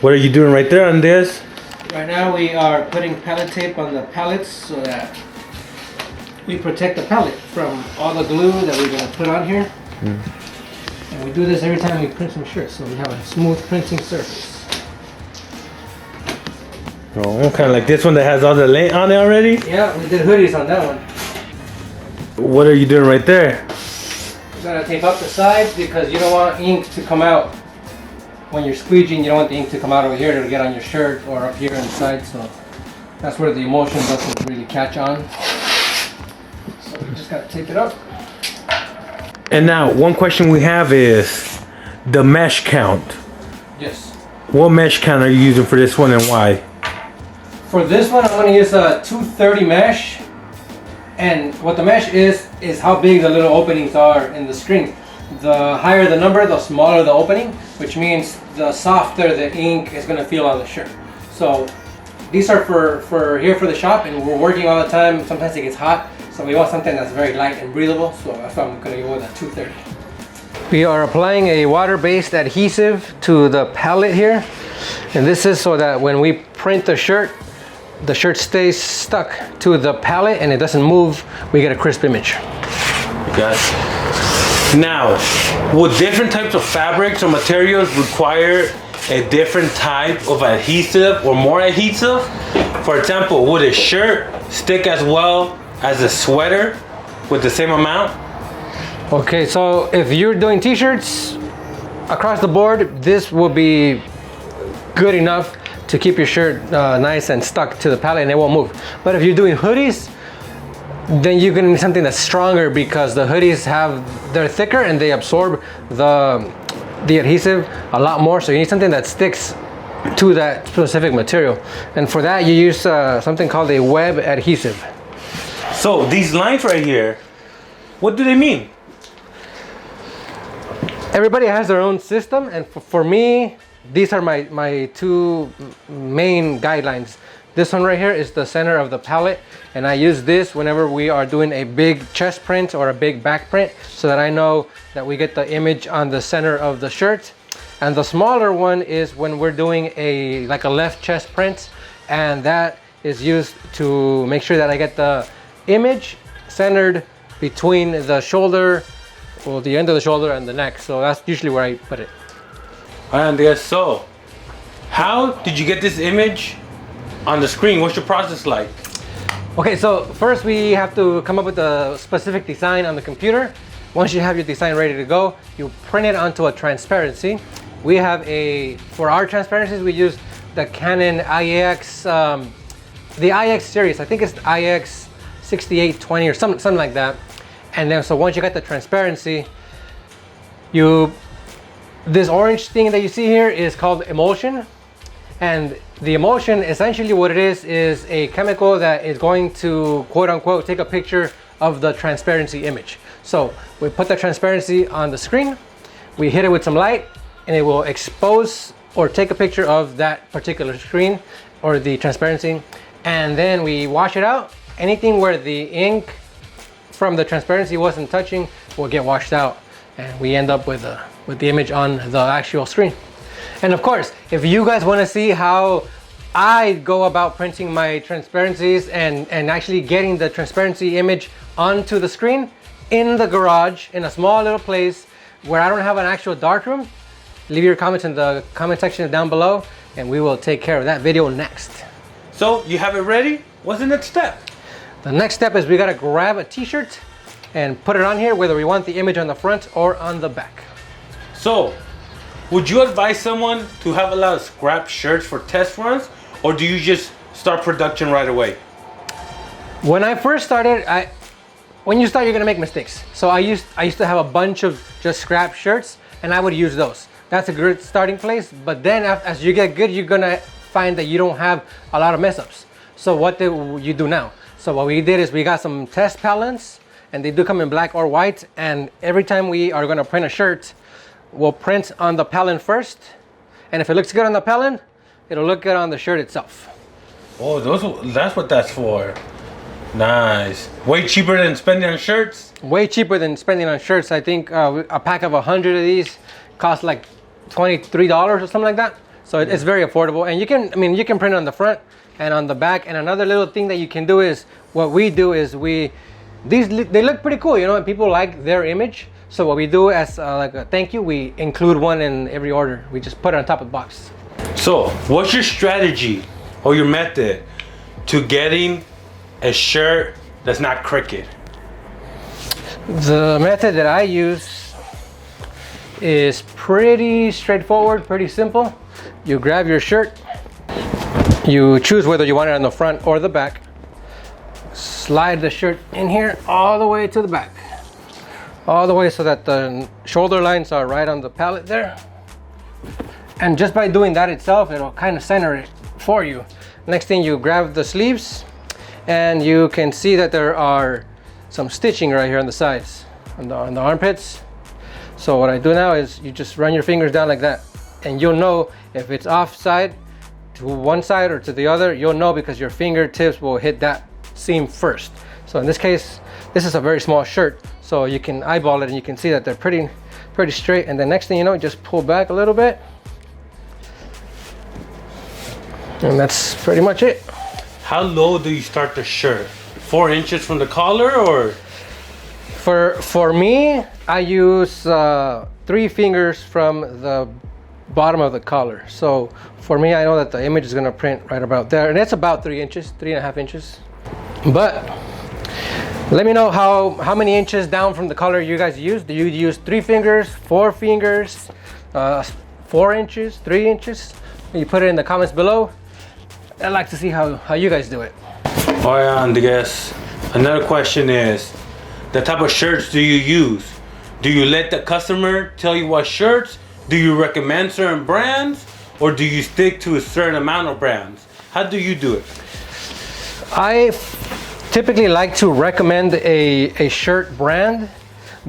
What are you doing right there on this? Right now we are putting pallet tape on the pallets so that we protect the pallet from all the glue that we're going to put on here. And we do this every time we print some shirts, so we have a smooth printing surface. Oh, kind of like this one that has all the lint on it already? Yeah, we did hoodies on that one. What are you doing right there? You gotta tape up the sides because you don't want ink to come out. When you're squeegeeing, you don't want the ink to come out over here to get on your shirt or up here on the side, so that's where the emulsion doesn't really catch on. So we just gotta tape it up. And now, one question we have is the mesh count. Yes. What mesh count are you using for this one and why? For this one, I'm going to use a 230 mesh, and what the mesh is how big the little openings are in the screen. The higher the number, the smaller the opening, which means the softer the ink is going to feel on the shirt. So these are for here for the shop, and we're working all the time. Sometimes it gets hot, so we want something that's very light and breathable, so that's why I'm going to go with a 230. We are applying a water-based adhesive to the palette here, and this is so that when we print the shirt stays stuck to the palette and it doesn't move. We get a crisp image. Gotcha. Now, would different types of fabrics or materials require a different type of adhesive or more adhesive? For example, would a shirt stick as well as a sweater with the same amount? Okay, so if you're doing t-shirts across the board, this will be good enough to keep your shirt nice and stuck to the palette and it won't move. But if you're doing hoodies, then you're gonna need something that's stronger because the hoodies they're thicker and they absorb the adhesive a lot more. So you need something that sticks to that specific material. And for that you use something called a web adhesive. So these lines right here, what do they mean? Everybody has their own system, and for me, these are my two main guidelines. This one right here is the center of the palette, and I use this whenever we are doing a big chest print or a big back print so that I know that we get the image on the center of the shirt. And the smaller one is when we're doing like a left chest print, and that is used to make sure that I get the image centered between the shoulder, or the end of the shoulder and the neck. So that's usually where I put it. And yes, so how did you get this image on the screen? What's your process like? Okay, so first we have to come up with a specific design on the computer. Once you have your design ready to go, you print it onto a transparency. We have for our transparencies, we use the Canon IX, the IX series. I think it's the IX 6820 or something like that. And then so once you got the transparency, this orange thing that you see here is called emulsion. And the emulsion, essentially what it is a chemical that is going to quote unquote take a picture of the transparency image. So we put the transparency on the screen, we hit it with some light, and it will expose or take a picture of that particular screen or the transparency. And then we wash it out. Anything where the ink from the transparency wasn't touching will get washed out, and we end up with the image on the actual screen. And of course, if you guys want to see how I go about printing my transparencies and actually getting the transparency image onto the screen in the garage in a small little place where I don't have an actual darkroom, leave your comments in the comment section down below and we will take care of that video next. So you have it ready? What's the next step? The next step is we gotta grab a t-shirt and put it on here, whether we want the image on the front or on the back. So, would you advise someone to have a lot of scrap shirts for test runs, or do you just start production right away? When I first started, when you start, you're gonna make mistakes. So I used to have a bunch of just scrap shirts, and I would use those. That's a good starting place. But then as you get good, you're gonna find that you don't have a lot of mess ups. So what do you do now? So what we did is we got some test pallets, and they do come in black or white. And every time we are gonna print a shirt, we'll print on the palette first. And if it looks good on the palette, it'll look good on the shirt itself. Oh, that's what that's for. Nice. Way cheaper than spending on shirts? Way cheaper than spending on shirts. I think a pack of 100 of these costs like $23 or something like that. So it's very affordable, and you can print on the front and on the back. And another little thing that you can do is, what we do is they look pretty cool, you know, and people like their image. So what we do as like a thank you, we include one in every order. We just put it on top of the box. So what's your strategy or your method to getting a shirt that's not crooked? The method that I use is pretty straightforward, pretty simple. You grab your shirt, you choose whether you want it on the front or the back, slide the shirt in here all the way to the back, all the way so that the shoulder lines are right on the pallet there. And just by doing that itself, it'll kind of center it for you. Next thing, you grab the sleeves, and you can see that there are some stitching right here on the sides, on the armpits. So what I do now is you just run your fingers down like that, and you'll know if it's offside to one side or to the other. You'll know because your fingertips will hit that seam first. So in this case, this is a very small shirt, so you can eyeball it and you can see that they're pretty straight. And the next thing you know, just pull back a little bit, and that's pretty much it. How low do you start the shirt? 4 inches from the collar, or? For me, I use 3 fingers from the bottom of the collar. So for me, I know that the image is gonna print right about there, and it's about 3 inches, 3.5 inches. But let me know how many inches down from the collar you guys use. Do you use 3 fingers, 4 fingers, 4 inches, 3 inches? You put it in the comments below. I'd like to see how you guys do it. Oh yeah, and I guess another question is, the type of shirts do you use? Do you let the customer tell you what shirts? Do you recommend certain brands? Or do you stick to a certain amount of brands? How do you do it? I typically like to recommend a shirt brand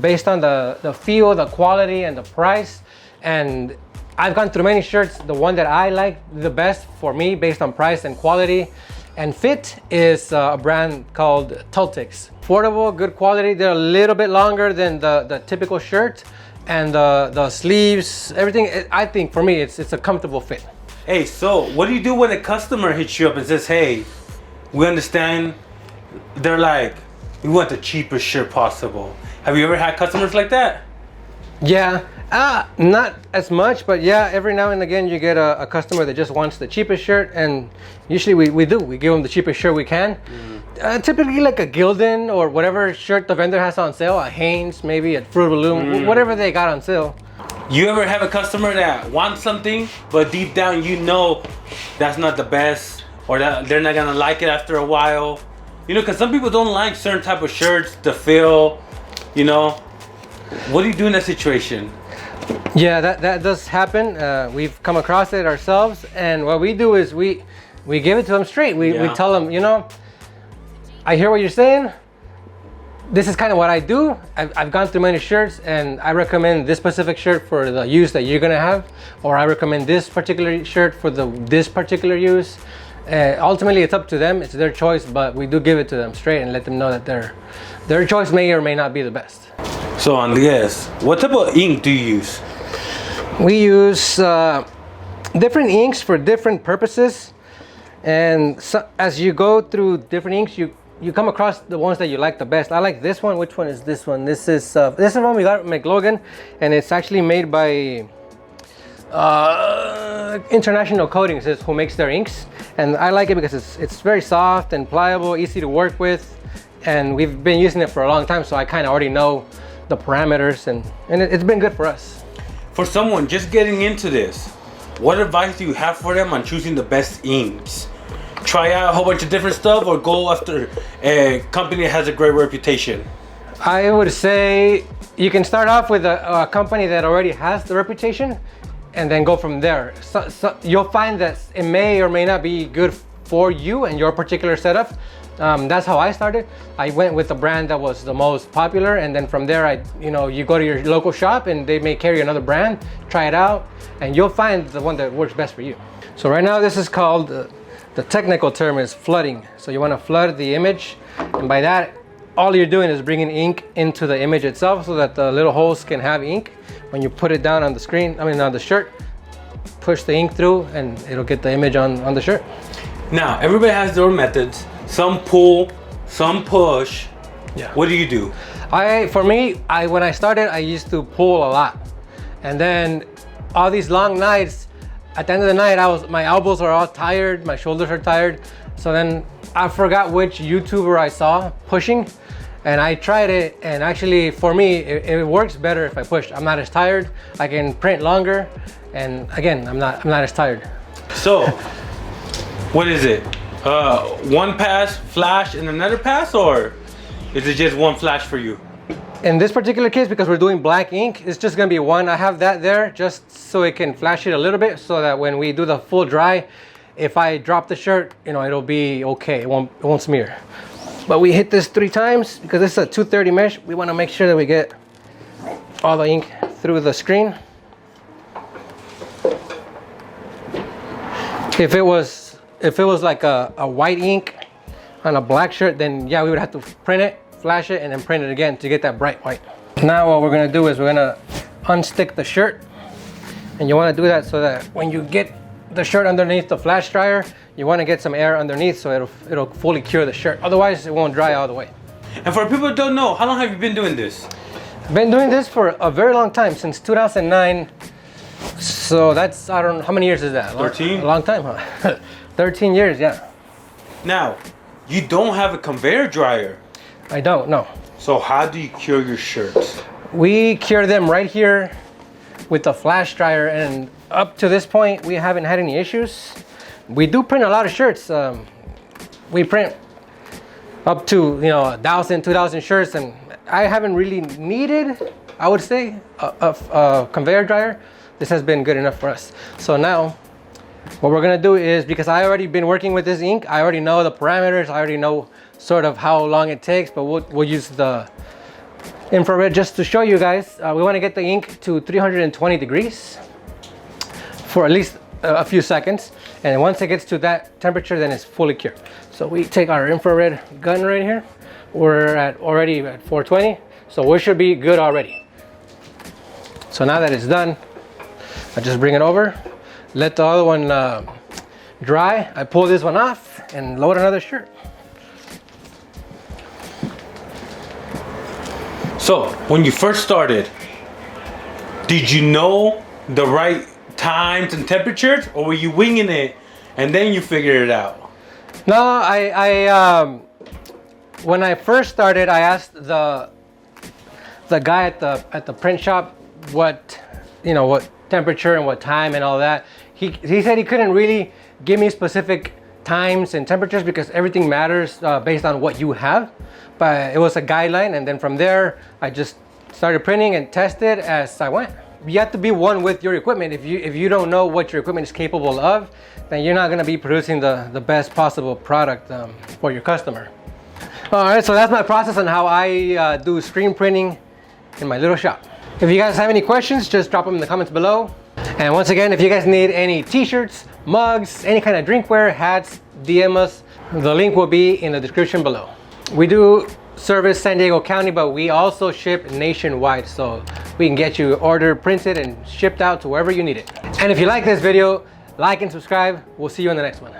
based on the feel, the quality, and the price. And I've gone through many shirts. The one that I like the best for me based on price and quality and fit is a brand called Tultex. Affordable, good quality. They're a little bit longer than the typical shirt, and the sleeves, everything. I think for me, it's a comfortable fit. Hey, so what do you do when a customer hits you up and says, hey, we understand, they're like, we want the cheapest shirt possible? Have you ever had customers like that? Yeah, not as much, but yeah, every now and again you get a customer that just wants the cheapest shirt, and usually we give them the cheapest shirt we can. Typically like a Gildan or whatever shirt the vendor has on sale, a Hanes, maybe a Fruit of the Loom, whatever they got on sale. You ever have a customer that wants something, but deep down you know that's not the best, or that they're not gonna like it after a while? You know, because some people don't like certain type of shirts, the feel, you know. What do you do in that situation? Yeah, that does happen. We've come across it ourselves, and what we do is we give it to them straight. We tell them, you know, I hear what you're saying. This is kind of what I do. I've gone through many shirts, and I recommend this specific shirt for the use that you're gonna have, or I recommend this particular shirt for this particular use. Ultimately, it's up to them. It's their choice, but we do give it to them straight and let them know that their choice may or may not be the best. So Andres, what type of ink do you use? We use different inks for different purposes, and so, as you go through different inks, you come across the ones that you like the best. I like this one. Which one is this one? This is one we got at McLogan, and it's actually made by International Coatings is who makes their inks, and I like it because it's very soft and pliable, easy to work with, and we've been using it for a long time, so I kind of already know the parameters, and it's been good for us. For someone just getting into this, what advice do you have for them on choosing the best inks? Try out a whole bunch of different stuff, or go after a company that has a great reputation? I would say you can start off with a company that already has the reputation, and then go from there. So you'll find that it may or may not be good for you and your particular setup. That's how I started. I went with the brand that was the most popular, and then from there, you go to your local shop and they may carry another brand, try it out, and you'll find the one that works best for you. So right now, this is called, the technical term is flooding. So you want to flood the image, and by that, all you're doing is bringing ink into the image itself so that the little holes can have ink. When you put it down on the screen, on the shirt, push the ink through and it'll get the image on the shirt. Now, everybody has their own methods. Some pull, some push. Yeah. What do you do? When I started, I used to pull a lot. And then all these long nights, at the end of the night, my elbows are all tired, my shoulders are tired. So then I forgot which YouTuber I saw pushing, and I tried it, and actually for me, it works better if I push. I'm not as tired, I can print longer, and again, I'm not as tired. So, what is it? One pass, flash, and another pass, or is it just one flash for you? In this particular case, because we're doing black ink, it's just gonna be one. I have that there just so it can flash it a little bit so that when we do the full dry, if I drop the shirt, it'll be okay. It won't smear. But we hit this 3 times because this is a 230 mesh. We want to make sure that we get all the ink through the screen. If it was like a white ink on a black shirt, then yeah, we would have to print it, flash it, and then print it again to get that bright white. Now what we're gonna do is we're gonna unstick the shirt, and you want to do that so that when you get the shirt underneath the flash dryer, you want to get some air underneath so it'll fully cure the shirt. Otherwise, it won't dry all the way. And for people who don't know, how long have you been doing this? I've been doing this for a very long time, since 2009. So that's, I don't know, how many years is that? 13? A long time, huh? 13 years, yeah. Now, you don't have a conveyor dryer. I don't, no. So how do you cure your shirts? We cure them right here with the flash dryer, and up to this point, we haven't had any issues. We do print a lot of shirts. We print up to 1,000, 2,000 shirts, and I haven't really needed, I would say, a conveyor dryer. This has been good enough for us. So now, what we're gonna do is, because I already been working with this ink, I already know the parameters, I already know sort of how long it takes, but we'll use the infrared just to show you guys. We want to get the ink to 320 degrees for at least a few seconds, and once it gets to that temperature, then it's fully cured. So we take our infrared gun right here. We're already at 420, so we should be good already. So now that it's done, I just bring it over, let the other one dry. I pull this one off and load another shirt. So, when you first started, did you know the right times and temperatures, or were you winging it and then you figured it out? No, I when I first started, I asked the guy at the print shop what temperature and what time and all that. He said he couldn't really give me specific times and temperatures because everything matters based on what you have. But it was a guideline, and then from there I just started printing and tested as I went. You have to be one with your equipment. If you don't know what your equipment is capable of, then you're not going to be producing the best possible product for your customer. All right, so that's my process on how I do screen printing in my little shop. If you guys have any questions, just drop them in the comments below. And once again, if you guys need any t-shirts, mugs, any kind of drinkware, hats, DM us. The link will be in the description below. We do service San Diego County, but we also ship nationwide, so we can get you ordered, printed, and shipped out to wherever you need it. And if you like this video, like and subscribe. We'll see you in the next one.